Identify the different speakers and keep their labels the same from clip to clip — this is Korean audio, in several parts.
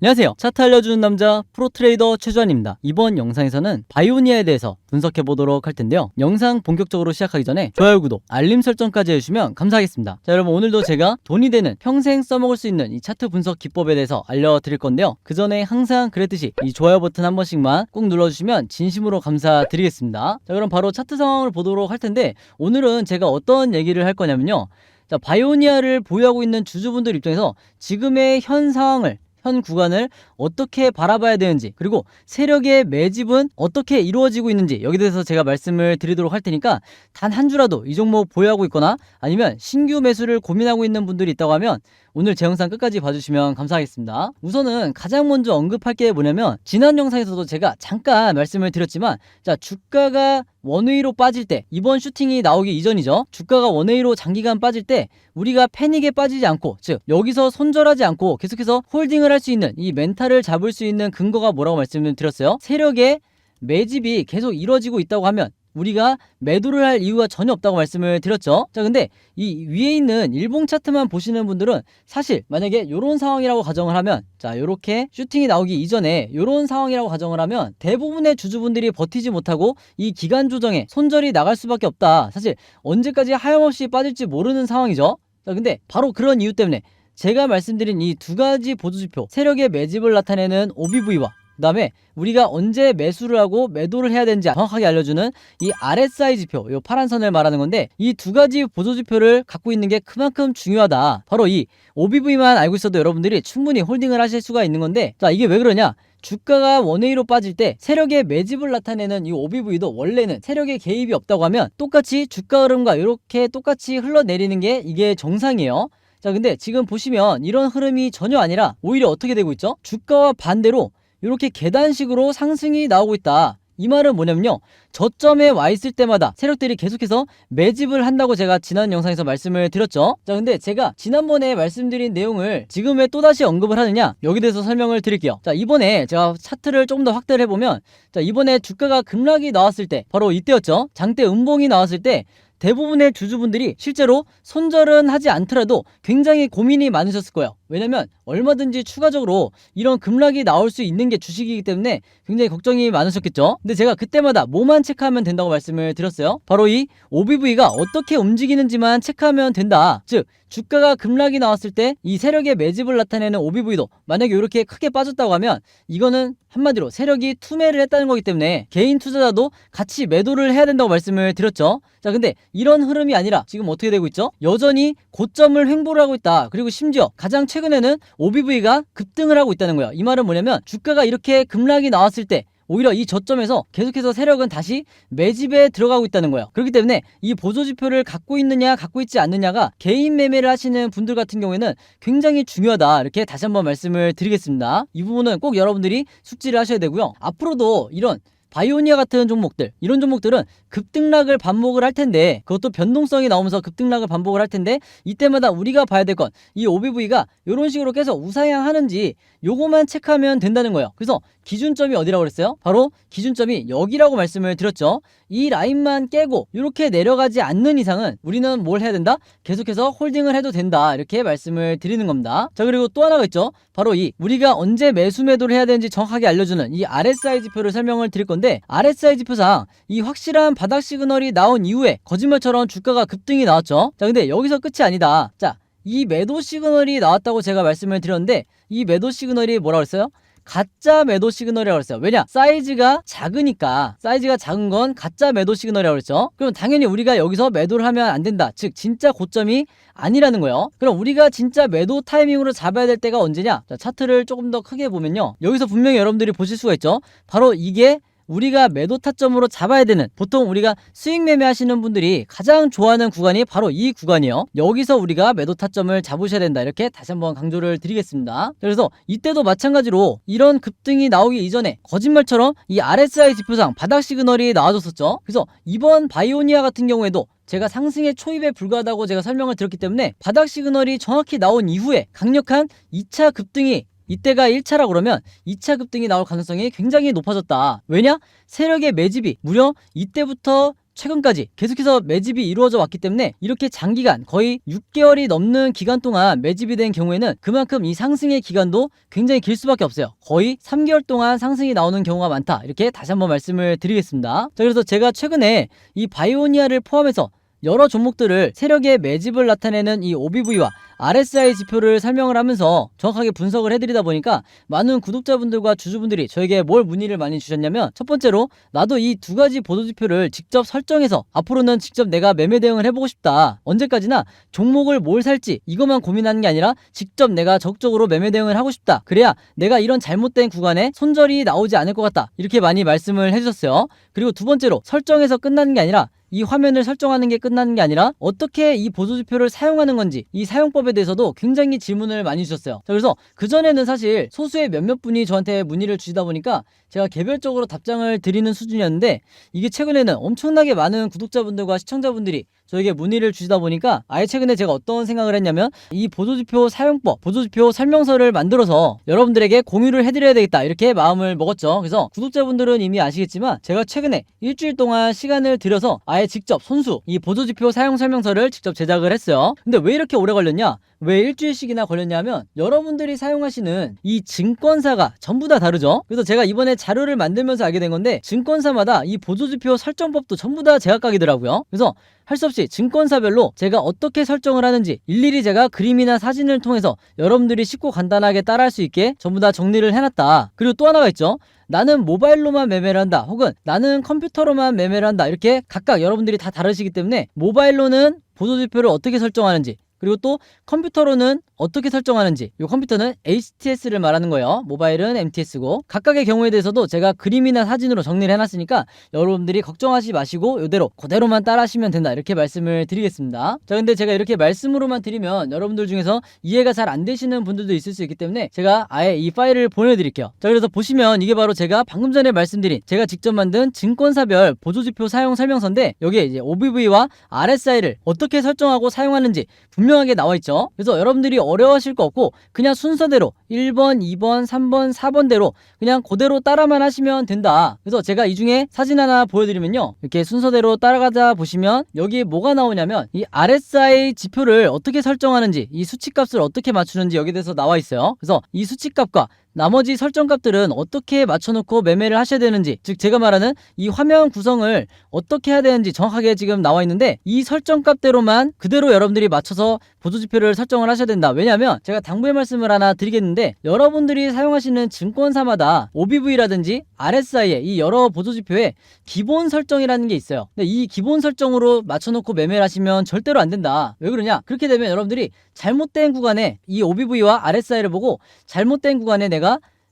Speaker 1: 안녕하세요. 차트 알려주는 남자 프로트레이더 최주환입니다. 이번 영상에서는 바이오니아에 대해서 분석해보도록 할 텐데요. 영상 본격적으로 시작하기 전에 좋아요, 구독, 알림 설정까지 해주시면 감사하겠습니다. 자, 여러분, 오늘도 제가 돈이 되는 평생 써먹을 수 있는 이 차트 분석 기법에 대해서 알려드릴 건데요. 그 전에 항상 그랬듯이 이 좋아요 버튼 한 번씩만 꼭 눌러주시면 진심으로 감사드리겠습니다. 자, 그럼 바로 차트 상황을 보도록 할 텐데, 오늘은 제가 어떤 얘기를 할 거냐면요. 자, 바이오니아를 보유하고 있는 주주분들 입장에서 지금의 현 상황을, 현 구간을 어떻게 바라봐야 되는지, 그리고 세력의 매집은 어떻게 이루어지고 있는지, 여기에 대해서 제가 말씀을 드리도록 할 테니까 단 한 주라도 이 종목 보유하고 있거나 아니면 신규 매수를 고민하고 있는 분들이 있다고 하면 오늘 제 영상 끝까지 봐주시면 감사하겠습니다. 우선은 가장 먼저 언급할 게 뭐냐면, 지난 영상에서도 제가 잠깐 말씀을 드렸지만, 자, 주가가 원웨이로 빠질 때, 이번 슈팅이 나오기 이전이죠. 주가가 원웨이로 장기간 빠질 때 우리가 패닉에 빠지지 않고, 즉 여기서 손절하지 않고 계속해서 홀딩을 할 수 있는 이 멘탈을 잡을 수 있는 근거가 뭐라고 말씀을 드렸어요? 세력의 매집이 계속 이루어지고 있다고 하면 우리가 매도를 할 이유가 전혀 없다고 말씀을 드렸죠. 자, 근데 이 위에 있는 일봉 차트만 보시는 분들은 사실 만약에 이런 상황이라고 가정을 하면, 자, 요렇게 슈팅이 나오기 이전에 이런 상황이라고 가정을 하면 대부분의 주주분들이 버티지 못하고 이 기간 조정에 손절이 나갈 수밖에 없다. 사실 언제까지 하염없이 빠질지 모르는 상황이죠. 자, 근데 바로 그런 이유 때문에 제가 말씀드린 이 두 가지 보조지표, 세력의 매집을 나타내는 OBV와 그 다음에 우리가 언제 매수를 하고 매도를 해야 되는지 정확하게 알려주는 이 RSI 지표, 이 파란 선을 말하는 건데, 이 두 가지 보조지표를 갖고 있는 게 그만큼 중요하다. 바로 이 OBV만 알고 있어도 여러분들이 충분히 홀딩을 하실 수가 있는 건데, 자, 이게 왜 그러냐? 주가가 원웨이로 빠질 때 세력의 매집을 나타내는 이 OBV도 원래는 세력의 개입이 없다고 하면 똑같이 주가 흐름과 이렇게 똑같이 흘러내리는 게 이게 정상이에요. 자, 근데 지금 보시면 이런 흐름이 전혀 아니라 오히려 어떻게 되고 있죠? 주가와 반대로 이렇게 계단식으로 상승이 나오고 있다. 이 말은 뭐냐면요, 저점에 와 있을 때마다 세력들이 계속해서 매집을 한다고 제가 지난 영상에서 말씀을 드렸죠. 자, 근데 제가 지난번에 말씀드린 내용을 지금 왜 또다시 언급을 하느냐, 여기 대해서 설명을 드릴게요. 자, 이번에 제가 차트를 조금 더 확대를 해보면, 자, 이번에 주가가 급락이 나왔을 때 바로 이때였죠. 장대 음봉이 나왔을 때 대부분의 주주분들이 실제로 손절은 하지 않더라도 굉장히 고민이 많으셨을 거예요. 왜냐면 얼마든지 추가적으로 이런 급락이 나올 수 있는 게 주식이기 때문에 굉장히 걱정이 많으셨겠죠. 근데 제가 그때마다 뭐만 체크하면 된다고 말씀을 드렸어요? 바로 이 OBV가 어떻게 움직이는지만 체크하면 된다. 즉 주가가 급락이 나왔을 때 이 세력의 매집을 나타내는 OBV도 만약에 이렇게 크게 빠졌다고 하면 이거는 한마디로 세력이 투매를 했다는 거기 때문에 개인 투자자도 같이 매도를 해야 된다고 말씀을 드렸죠. 자, 근데 이런 흐름이 아니라 지금 어떻게 되고 있죠? 여전히 고점을 횡보를 하고 있다. 그리고 심지어 가장 최근에는 OBV가 급등을 하고 있다는 거예요. 이 말은 뭐냐면 주가가 이렇게 급락이 나왔을 때 오히려 이 저점에서 계속해서 세력은 다시 매집에 들어가고 있다는 거예요. 그렇기 때문에 이 보조지표를 갖고 있느냐 갖고 있지 않느냐가 개인 매매를 하시는 분들 같은 경우에는 굉장히 중요하다, 이렇게 다시 한번 말씀을 드리겠습니다. 이 부분은 꼭 여러분들이 숙지를 하셔야 되고요. 앞으로도 이런 바이오니아 같은 종목들, 이런 종목들은 급등락을 반복을 할 텐데, 그것도 변동성이 나오면서 급등락을 반복을 할 텐데, 이때마다 우리가 봐야 될 건 이 OBV가 이런 식으로 계속 우상향하는지 요거만 체크하면 된다는 거예요. 그래서 기준점이 어디라고 그랬어요? 바로 기준점이 여기라고 말씀을 드렸죠. 이 라인만 깨고 이렇게 내려가지 않는 이상은 우리는 뭘 해야 된다? 계속해서 홀딩을 해도 된다, 이렇게 말씀을 드리는 겁니다. 자, 그리고 또 하나가 있죠. 바로 이 우리가 언제 매수 매도를 해야 되는지 정확하게 알려주는 이 RSI 지표를 설명을 드릴 건데, RSI 지표상 이 확실한 바닥 시그널이 나온 이후에 거짓말처럼 주가가 급등이 나왔죠. 자, 근데 여기서 끝이 아니다. 자, 이 매도 시그널이 나왔다고 제가 말씀을 드렸는데, 이 매도 시그널이 뭐라고 했어요? 가짜 매도 시그널이라고 했어요. 왜냐? 사이즈가 작으니까. 사이즈가 작은 건 가짜 매도 시그널이라고 했죠. 그럼 당연히 우리가 여기서 매도를 하면 안 된다. 즉 진짜 고점이 아니라는 거예요. 그럼 우리가 진짜 매도 타이밍으로 잡아야 될 때가 언제냐? 자, 차트를 조금 더 크게 보면요, 여기서 분명히 여러분들이 보실 수가 있죠. 바로 이게 우리가 매도 타점으로 잡아야 되는, 보통 우리가 수익 매매 하시는 분들이 가장 좋아하는 구간이 바로 이 구간이에요. 여기서 우리가 매도 타점을 잡으셔야 된다, 이렇게 다시 한번 강조를 드리겠습니다. 그래서 이때도 마찬가지로 이런 급등이 나오기 이전에 거짓말처럼 이 RSI 지표상 바닥 시그널이 나와줬었죠. 그래서 이번 바이오니아 같은 경우에도 제가 상승의 초입에 불과하다고 제가 설명을 드렸기 때문에 바닥 시그널이 정확히 나온 이후에 강력한 2차 급등이, 이때가 1차라 그러면 2차 급등이 나올 가능성이 굉장히 높아졌다. 왜냐? 세력의 매집이 무려 이때부터 최근까지 계속해서 매집이 이루어져 왔기 때문에 이렇게 장기간 거의 6개월이 넘는 기간 동안 매집이 된 경우에는 그만큼 이 상승의 기간도 굉장히 길 수밖에 없어요. 거의 3개월 동안 상승이 나오는 경우가 많다. 이렇게 다시 한번 말씀을 드리겠습니다. 자, 그래서 제가 최근에 이 바이오니아를 포함해서 여러 종목들을 세력의 매집을 나타내는 이 OBV와 RSI 지표를 설명을 하면서 정확하게 분석을 해드리다 보니까 많은 구독자분들과 주주분들이 저에게 뭘 문의를 많이 주셨냐면, 첫 번째로 나도 이 두 가지 보도지표를 직접 설정해서 앞으로는 직접 내가 매매 대응을 해보고 싶다. 언제까지나 종목을 뭘 살지 이것만 고민하는 게 아니라 직접 내가 적극적으로 매매 대응을 하고 싶다. 그래야 내가 이런 잘못된 구간에 손절이 나오지 않을 것 같다. 이렇게 많이 말씀을 해주셨어요. 그리고 두 번째로 설정해서 끝나는 게 아니라 이 화면을 설정하는 게 끝나는 게 아니라 어떻게 이 보조지표를 사용하는 건지, 이 사용법에 대해서도 굉장히 질문을 많이 주셨어요. 자, 그래서 그전에는 사실 소수의 몇몇 분이 저한테 문의를 주시다 보니까 제가 개별적으로 답장을 드리는 수준이었는데, 이게 최근에는 엄청나게 많은 구독자분들과 시청자분들이 저에게 문의를 주시다 보니까 아예 최근에 제가 어떤 생각을 했냐면, 이 보조지표 사용법, 보조지표 설명서를 만들어서 여러분들에게 공유를 해드려야 되겠다, 이렇게 마음을 먹었죠. 그래서 구독자분들은 이미 아시겠지만 제가 최근에 일주일 동안 시간을 들여서 아예 직접 손수 이 보조지표 사용 설명서를 직접 제작을 했어요. 근데 왜 이렇게 오래 걸렸냐? 왜 일주일씩이나 걸렸냐면, 여러분들이 사용하시는 이 증권사가 전부 다 다르죠. 그래서 제가 이번에 자료를 만들면서 알게 된 건데, 증권사마다 이 보조지표 설정법도 전부 다 제각각이더라고요. 그래서 할 수 없이 증권사별로 제가 어떻게 설정을 하는지 일일이 제가 그림이나 사진을 통해서 여러분들이 쉽고 간단하게 따라할 수 있게 전부 다 정리를 해놨다. 그리고 또 하나가 있죠. 나는 모바일로만 매매를 한다, 혹은 나는 컴퓨터로만 매매를 한다, 이렇게 각각 여러분들이 다 다르시기 때문에 모바일로는 보조지표를 어떻게 설정하는지, 그리고 또 컴퓨터로는 어떻게 설정하는지, 이 컴퓨터는 HTS를 말하는 거예요. 모바일은 MTS고, 각각의 경우에 대해서도 제가 그림이나 사진으로 정리를 해놨으니까 여러분들이 걱정하지 마시고 이대로 그대로만 따라 하시면 된다, 이렇게 말씀을 드리겠습니다. 자, 근데 제가 이렇게 말씀으로만 드리면 여러분들 중에서 이해가 잘 안 되시는 분들도 있을 수 있기 때문에 제가 아예 이 파일을 보내드릴게요. 자, 그래서 보시면 이게 바로 제가 방금 전에 말씀드린 제가 직접 만든 증권사별 보조지표 사용 설명서인데, 여기에 이제 OBV와 RSI를 어떻게 설정하고 사용하는지 분명하게 나와있죠. 그래서 여러분들이 어려워하실 거 없고 그냥 순서대로 1번, 2번, 3번, 4번대로 그냥 그대로 따라만 하시면 된다. 그래서 제가 이 중에 사진 하나 보여드리면요, 이렇게 순서대로 따라가다 보시면 여기에 뭐가 나오냐면, 이 RSI 지표를 어떻게 설정하는지, 이 수치값을 어떻게 맞추는지 여기에 대해서 나와 있어요. 그래서 이 수치값과 나머지 설정값들은 어떻게 맞춰놓고 매매를 하셔야 되는지, 즉 제가 말하는 이 화면 구성을 어떻게 해야 되는지 정확하게 지금 나와 있는데, 이 설정값대로만 그대로 여러분들이 맞춰서 보조지표를 설정을 하셔야 된다. 왜냐하면 제가 당부의 말씀을 하나 드리겠는데, 여러분들이 사용하시는 증권사마다 OBV라든지 RSI의 이 여러 보조지표에 기본 설정이라는 게 있어요. 근데 이 기본 설정으로 맞춰놓고 매매를 하시면 절대로 안 된다. 왜 그러냐? 그렇게 되면 여러분들이 잘못된 구간에 이 OBV와 RSI를 보고 잘못된 구간에 내가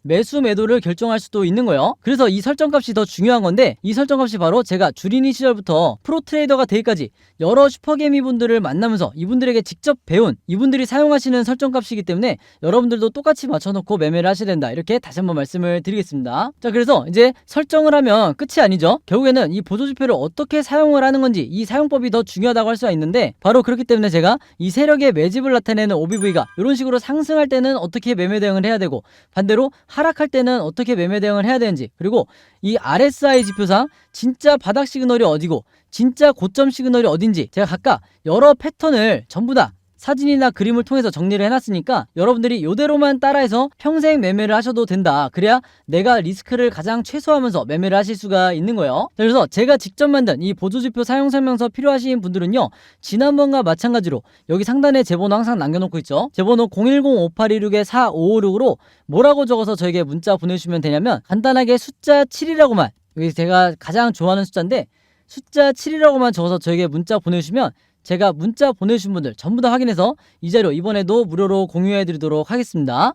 Speaker 1: 매수 매도를 결정할 수도 있는 거예요. 그래서 이 설정값이 더 중요한 건데, 이 설정값이 바로 제가 주린이 시절부터 프로트레이더가 되기까지 여러 슈퍼개미 분들을 만나면서 이분들에게 직접 배운, 이분들이 사용하시는 설정값이기 때문에 여러분들도 똑같이 맞춰놓고 매매를 하셔야 된다, 이렇게 다시 한번 말씀을 드리겠습니다. 자, 그래서 이제 설정을 하면 끝이 아니죠. 결국에는 이 보조지표를 어떻게 사용을 하는 건지, 이 사용법이 더 중요하다고 할 수가 있는데, 바로 그렇기 때문에 제가 이 세력의 매집을 나타내는 OBV가 이런 식으로 상승할 때는 어떻게 매매 대응을 해야 되고, 반대로 하락할 때는 어떻게 매매 대응을 해야 되는지, 그리고 이 RSI 지표상 진짜 바닥 시그널이 어디고 진짜 고점 시그널이 어딘지 제가 각각 여러 패턴을 전부 다 사진이나 그림을 통해서 정리를 해놨으니까 여러분들이 이대로만 따라해서 평생 매매를 하셔도 된다. 그래야 내가 리스크를 가장 최소화하면서 매매를 하실 수가 있는 거예요. 그래서 제가 직접 만든 이 보조지표 사용 설명서 필요하신 분들은요, 지난번과 마찬가지로 여기 상단에 제 번호 항상 남겨놓고 있죠. 제 번호 010-5816-4556으로 뭐라고 적어서 저에게 문자 보내주시면 되냐면, 간단하게 숫자 7이라고만, 여기 제가 가장 좋아하는 숫자인데 숫자 7이라고만 적어서 저에게 문자 보내주시면 제가 문자 보내주신 분들 전부 다 확인해서 이 자료 이번에도 무료로 공유해 드리도록 하겠습니다.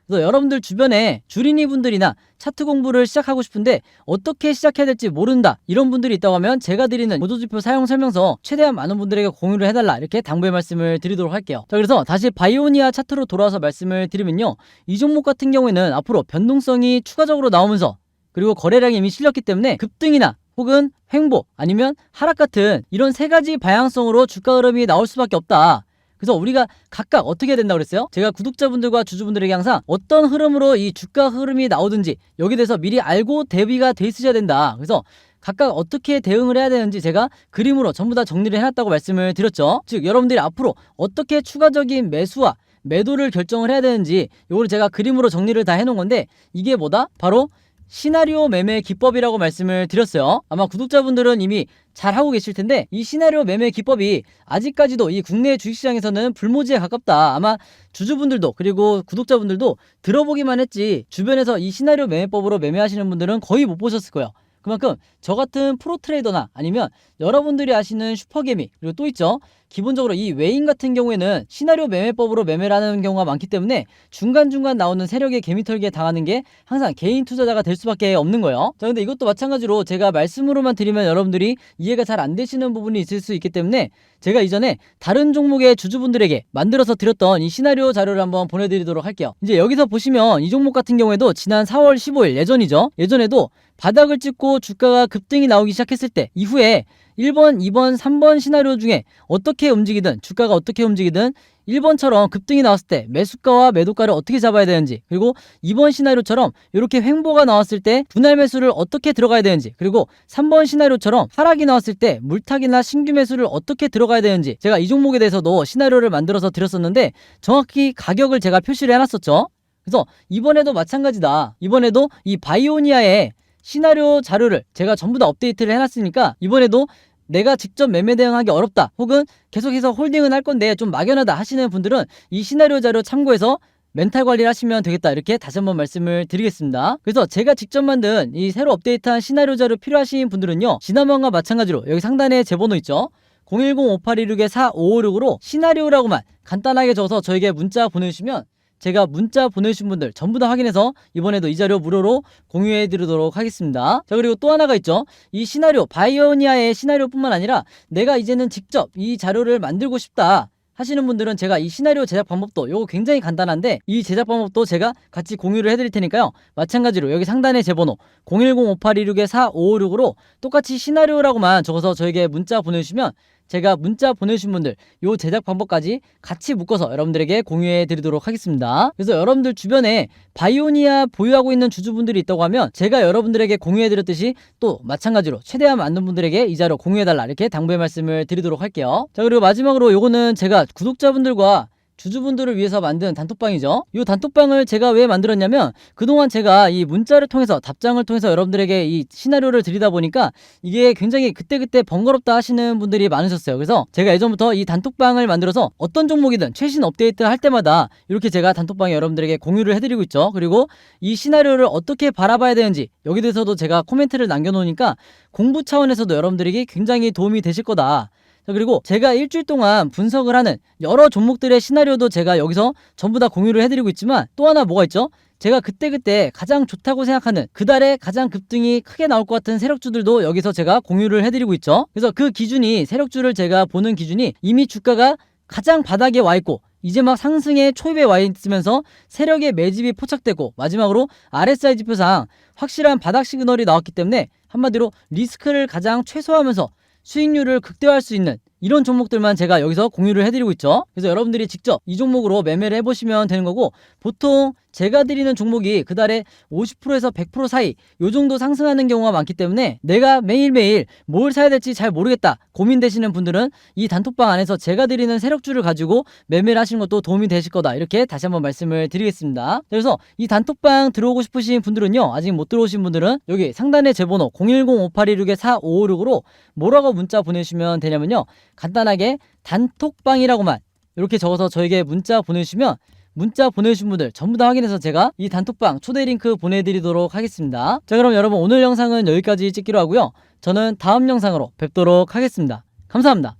Speaker 1: 그래서 여러분들 주변에 주린이 분들이나 차트 공부를 시작하고 싶은데 어떻게 시작해야 될지 모른다, 이런 분들이 있다고 하면 제가 드리는 보조지표 사용 설명서 최대한 많은 분들에게 공유를 해달라, 이렇게 당부의 말씀을 드리도록 할게요. 자, 그래서 다시 바이오니아 차트로 돌아와서 말씀을 드리면요, 이 종목 같은 경우에는 앞으로 변동성이 추가적으로 나오면서, 그리고 거래량이 이미 실렸기 때문에 급등이나 혹은 횡보 아니면 하락 같은 이런 세 가지 방향성으로 주가 흐름이 나올 수밖에 없다. 그래서 우리가 각각 어떻게 해야 된다고 그랬어요? 제가 구독자분들과 주주분들에게 항상 어떤 흐름으로 이 주가 흐름이 나오든지 여기에 대해서 미리 알고 대비가 돼 있으셔야 된다. 그래서 각각 어떻게 대응을 해야 되는지 제가 그림으로 전부 다 정리를 해놨다고 말씀을 드렸죠. 즉 여러분들이 앞으로 어떻게 추가적인 매수와 매도를 결정을 해야 되는지 요거를 제가 그림으로 정리를 다 해놓은 건데, 이게 뭐다? 바로 시나리오 매매 기법이라고 말씀을 드렸어요. 아마 구독자분들은 이미 잘 하고 계실 텐데, 이 시나리오 매매 기법이 아직까지도 이 국내 주식시장에서는 불모지에 가깝다. 아마 주주분들도 그리고 구독자분들도 들어보기만 했지 주변에서 이 시나리오 매매법으로 매매하시는 분들은 거의 못 보셨을 거예요. 그만큼 저 같은 프로 트레이더나 아니면 여러분들이 아시는 슈퍼개미, 그리고 또 있죠, 기본적으로 이 외인 같은 경우에는 시나리오 매매법으로 매매를 하는 경우가 많기 때문에 중간중간 나오는 세력의 개미털기에 당하는 게 항상 개인 투자자가 될 수밖에 없는 거예요. 자, 근데 이것도 마찬가지로 제가 말씀으로만 드리면 여러분들이 이해가 잘 안 되시는 부분이 있을 수 있기 때문에 제가 이전에 다른 종목의 주주분들에게 만들어서 드렸던 이 시나리오 자료를 한번 보내드리도록 할게요. 이제 여기서 보시면 이 종목 같은 경우에도 지난 4월 15일 예전이죠. 예전에도 바닥을 찍고 주가가 급등이 나오기 시작했을 때 이후에 1번, 2번, 3번 시나리오 중에 어떻게 움직이든, 주가가 어떻게 움직이든 1번처럼 급등이 나왔을 때 매수가와 매도가를 어떻게 잡아야 되는지, 그리고 2번 시나리오처럼 이렇게 횡보가 나왔을 때 분할 매수를 어떻게 들어가야 되는지, 그리고 3번 시나리오처럼 하락이 나왔을 때 물타기나 신규 매수를 어떻게 들어가야 되는지, 제가 이 종목에 대해서도 시나리오를 만들어서 드렸었는데 정확히 가격을 제가 표시를 해놨었죠. 그래서 이번에도 마찬가지다. 이번에도 이 바이오니아의 시나리오 자료를 제가 전부 다 업데이트를 해놨으니까 이번에도 내가 직접 매매 대응하기 어렵다, 혹은 계속해서 홀딩은 할 건데 좀 막연하다 하시는 분들은 이 시나리오 자료 참고해서 멘탈 관리를 하시면 되겠다, 이렇게 다시 한번 말씀을 드리겠습니다. 그래서 제가 직접 만든 이 새로 업데이트한 시나리오 자료 필요하신 분들은요, 지난번과 마찬가지로 여기 상단에 제 번호 있죠, 010-5816-4556으로 시나리오라고만 간단하게 적어서 저에게 문자 보내주시면 제가 문자 보내주신 분들 전부 다 확인해서 이번에도 이 자료 무료로 공유해 드리도록 하겠습니다. 자, 그리고 또 하나가 있죠. 이 시나리오, 바이오니아의 시나리오뿐만 아니라 내가 이제는 직접 이 자료를 만들고 싶다 하시는 분들은 제가 이 시나리오 제작 방법도 요거 굉장히 간단한데, 이 제작 방법도 제가 같이 공유를 해드릴 테니까요, 마찬가지로 여기 상단에 제 번호 010-5816-4556으로 똑같이 시나리오라고만 적어서 저에게 문자 보내주시면 제가 문자 보내주신 분들 요 제작 방법까지 같이 묶어서 여러분들에게 공유해 드리도록 하겠습니다. 그래서 여러분들 주변에 바이오니아 보유하고 있는 주주분들이 있다고 하면 제가 여러분들에게 공유해 드렸듯이 또 마찬가지로 최대한 많은 분들에게 이 자료 공유해 달라, 이렇게 당부의 말씀을 드리도록 할게요. 자, 그리고 마지막으로 요거는 제가 구독자분들과 주주분들을 위해서 만든 단톡방이죠. 이 단톡방을 제가 왜 만들었냐면, 그동안 제가 이 문자를 통해서, 답장을 통해서 여러분들에게 이 시나리오를 드리다 보니까 이게 굉장히 그때그때 번거롭다 하시는 분들이 많으셨어요. 그래서 제가 예전부터 이 단톡방을 만들어서 어떤 종목이든 최신 업데이트 할 때마다 이렇게 제가 단톡방에 여러분들에게 공유를 해드리고 있죠. 그리고 이 시나리오를 어떻게 바라봐야 되는지 여기 대해서도 제가 코멘트를 남겨놓으니까 공부 차원에서도 여러분들에게 굉장히 도움이 되실 거다. 자, 그리고 제가 일주일 동안 분석을 하는 여러 종목들의 시나리오도 제가 여기서 전부 다 공유를 해드리고 있지만, 또 하나 뭐가 있죠? 제가 그때그때 가장 좋다고 생각하는 그달에 가장 급등이 크게 나올 것 같은 세력주들도 여기서 제가 공유를 해드리고 있죠. 그래서 그 기준이, 세력주를 제가 보는 기준이 이미 주가가 가장 바닥에 와 있고 이제 막 상승의 초입에 와 있으면서 세력의 매집이 포착되고 마지막으로 RSI 지표상 확실한 바닥 시그널이 나왔기 때문에 한마디로 리스크를 가장 최소화하면서 수익률을 극대화할 수 있는 이런 종목들만 제가 여기서 공유를 해드리고 있죠. 그래서 여러분들이 직접 이 종목으로 매매를 해보시면 되는 거고, 보통 제가 드리는 종목이 그달에 50%에서 100% 사이 요 정도 상승하는 경우가 많기 때문에 내가 매일매일 뭘 사야 될지 잘 모르겠다 고민되시는 분들은 이 단톡방 안에서 제가 드리는 세력주를 가지고 매매를 하시는 것도 도움이 되실 거다, 이렇게 다시 한번 말씀을 드리겠습니다. 그래서 이 단톡방 들어오고 싶으신 분들은요, 아직 못 들어오신 분들은 여기 상단에 제 번호 010-5816-4556으로 뭐라고 문자 보내주시면 되냐면요, 간단하게 단톡방이라고만 이렇게 적어서 저에게 문자 보내주시면 문자 보내주신 분들 전부 다 확인해서 제가 이 단톡방 초대 링크 보내드리도록 하겠습니다. 자, 그럼 여러분 오늘 영상은 여기까지 찍기로 하고요. 저는 다음 영상으로 뵙도록 하겠습니다. 감사합니다.